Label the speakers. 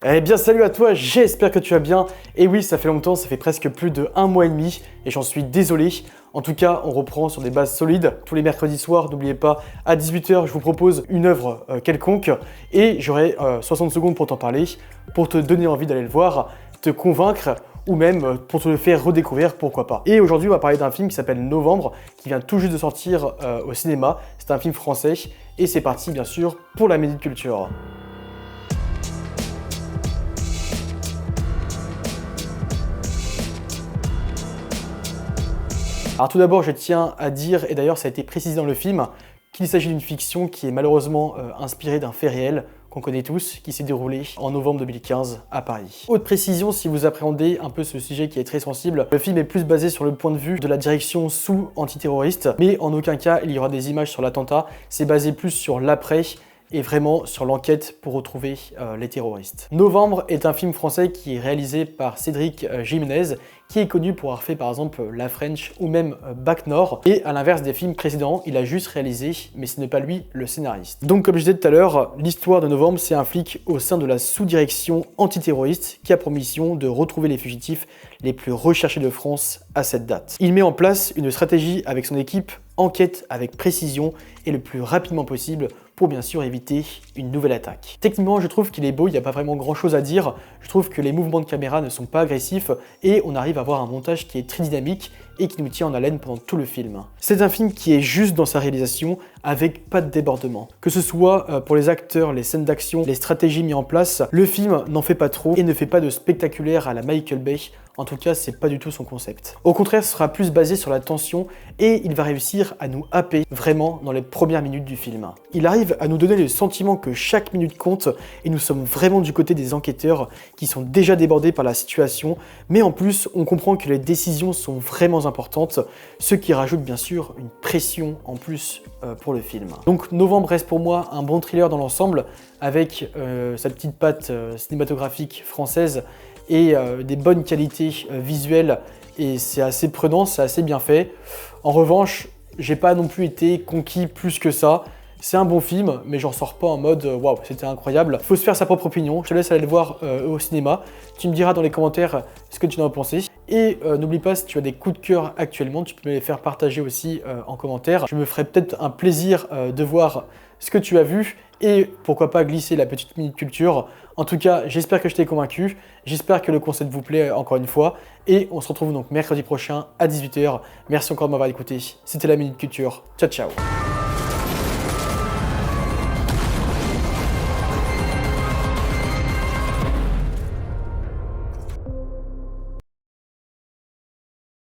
Speaker 1: Eh bien salut à toi, j'espère que tu vas bien. Et oui, ça fait longtemps, ça fait presque plus de 1 mois et demi et j'en suis désolé. En tout cas, on reprend sur des bases solides tous les mercredis soirs. N'oubliez pas, à 18 h, je vous propose une œuvre quelconque et j'aurai 60 secondes pour t'en parler, pour te donner envie d'aller le voir, te convaincre ou même pour te le faire redécouvrir, pourquoi pas. Et aujourd'hui, on va parler d'un film qui s'appelle Novembre, qui vient tout juste de sortir au cinéma. C'est un film français et c'est parti bien sûr pour la Minute Culture. Alors tout d'abord, je tiens à dire, et d'ailleurs ça a été précisé dans le film, qu'il s'agit d'une fiction qui est malheureusement inspirée d'un fait réel qu'on connaît tous, qui s'est déroulé en novembre 2015 à Paris. Autre précision, si vous appréhendez un peu ce sujet qui est très sensible, le film est plus basé sur le point de vue de la direction sous antiterroriste, mais en aucun cas il y aura des images sur l'attentat, c'est basé plus sur l'après, et vraiment sur l'enquête pour retrouver les terroristes. Novembre est un film français qui est réalisé par Cédric Jiménez, qui est connu pour avoir fait par exemple La French ou même Bac Nord. Et à l'inverse des films précédents, il a juste réalisé, mais ce n'est pas lui le scénariste. Donc comme je disais tout à l'heure, l'histoire de Novembre, c'est un flic au sein de la sous-direction antiterroriste qui a pour mission de retrouver les fugitifs les plus recherchés de France à cette date. Il met en place une stratégie avec son équipe, enquête avec précision et le plus rapidement possible pour bien sûr éviter une nouvelle attaque. Techniquement, je trouve qu'il est beau, il n'y a pas vraiment grand chose à dire. Je trouve que les mouvements de caméra ne sont pas agressifs et on arrive à avoir un montage qui est très dynamique et qui nous tient en haleine pendant tout le film. C'est un film qui est juste dans sa réalisation, avec pas de débordement. Que ce soit pour les acteurs, les scènes d'action, les stratégies mises en place, le film n'en fait pas trop et ne fait pas de spectaculaire à la Michael Bay. En tout cas, c'est pas du tout son concept. Au contraire, ce sera plus basé sur la tension et il va réussir à nous happer vraiment dans les premières minutes du film. Il arrive à nous donner le sentiment que chaque minute compte et nous sommes vraiment du côté des enquêteurs qui sont déjà débordés par la situation, mais en plus, on comprend que les décisions sont vraiment importantes, ce qui rajoute bien sûr une pression en plus pour le film. Donc Novembre reste pour moi un bon thriller dans l'ensemble, avec sa petite patte cinématographique française et des bonnes qualités visuelles, et c'est assez prenant, c'est assez bien fait. En revanche, j'ai pas non plus été conquis plus que ça. C'est un bon film, mais j'en sors pas en mode waouh, c'était incroyable. Faut se faire sa propre opinion. Je te laisse aller le voir au cinéma. Tu me diras dans les commentaires ce que tu en as pensé. Et n'oublie pas, si tu as des coups de cœur actuellement, tu peux me les faire partager aussi en commentaire. Je me ferai peut-être un plaisir de voir ce que tu as vu et pourquoi pas glisser la petite minute culture. En tout cas, j'espère que je t'ai convaincu. J'espère que le concept vous plaît encore une fois. Et on se retrouve donc mercredi prochain à 18 h. Merci encore de m'avoir écouté. C'était la Minute Culture. Ciao, ciao.